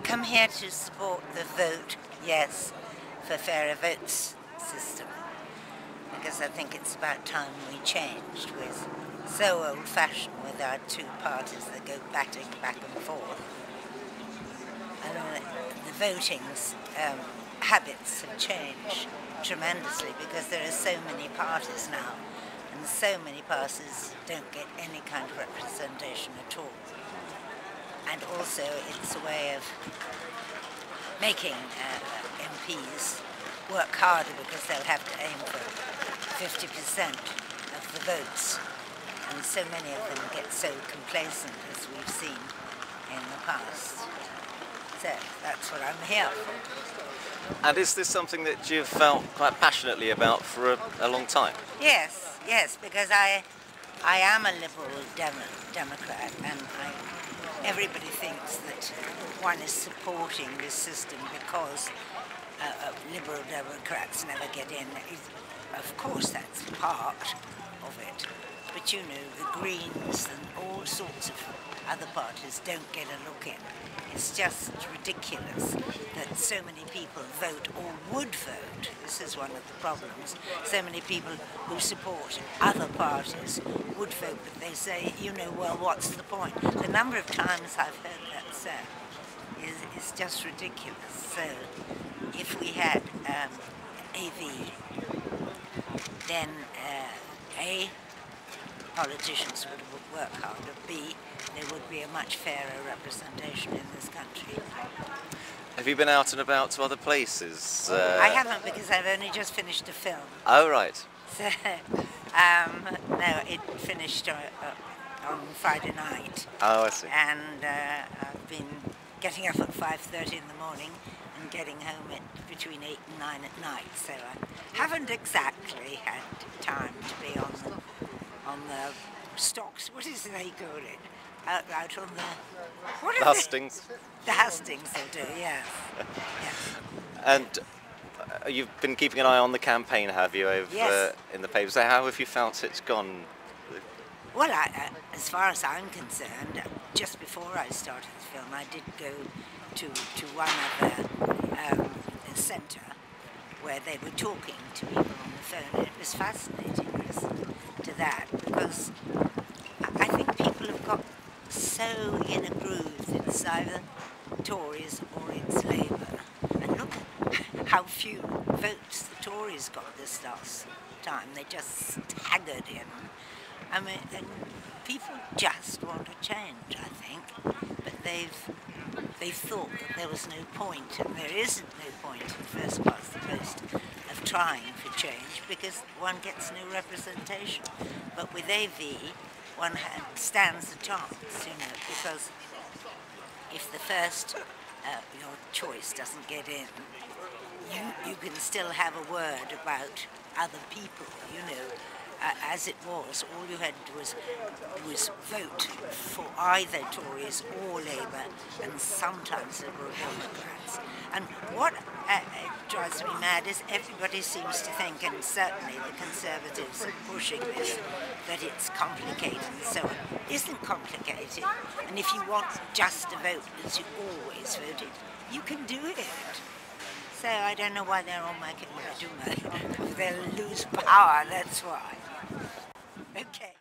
come here to support the vote, yes, for fairer votes system, because I think it's about time we changed. We're so old-fashioned with our two parties that go batting back and forth. And the voting habits have changed tremendously because there are so many parties now, and so many parties don't get any kind of representation at all. And also it's a way of making MPs work harder because they'll have to aim for 50% of the votes. And so many of them get so complacent, as we've seen in the past. So that's what I'm here for. And is this something that you've felt quite passionately about for a long time? Yes, because I am a Liberal Democrat, and everybody thinks that one is supporting this system because Liberal Democrats never get in. Of course, that's part of it. But you know, the Greens and all sorts of other parties don't get a look in. It's just ridiculous that so many people vote or would vote. This is one of the problems. So many people who support other parties would vote, but they say, you know, well, what's the point? The number of times I've heard that said is just ridiculous. So if we had AV, then A, politicians would work harder, B, there would be a much fairer representation in this country. Have you been out and about to other places? I haven't, because I've only just finished a film. Oh, right. So, no, it finished on Friday night. Oh, I see. And I've been getting up at 5:30 in the morning and getting home at between 8 and 9 at night. So I haven't exactly had time to be on the stocks. What is it they call it? Out on the hustings. The hustings they do, yes. Yes. And you've been keeping an eye on the campaign, have you, over Yes. in the papers? How have you felt it's gone? Well, as far as I'm concerned, just before I started the film, I did go to one other centre where they were talking to people on the phone, and it was fascinating to listen to that, because I think people have got so in a groove that it's either Tories or it's Labour. And look how few votes the Tories got this last time. They just staggered in. I mean, and people just want to change, I think, but they've thought that there was no point, and there isn't no point in first past the post of trying for change, because one gets no representation. But with AV, one stands a chance, you know, because if the first your choice doesn't get in, you can still have a word about other people, you know. As it was, all you had to do was vote for either Tories or Labour, and sometimes Liberal Democrats. And what drives me mad is everybody seems to think, and certainly the Conservatives are pushing this, that it's complicated and so on. It isn't complicated, and if you want just to vote as you always voted, you can do it. So I don't know why they're all making what they do. They'll lose power, that's why. Okay.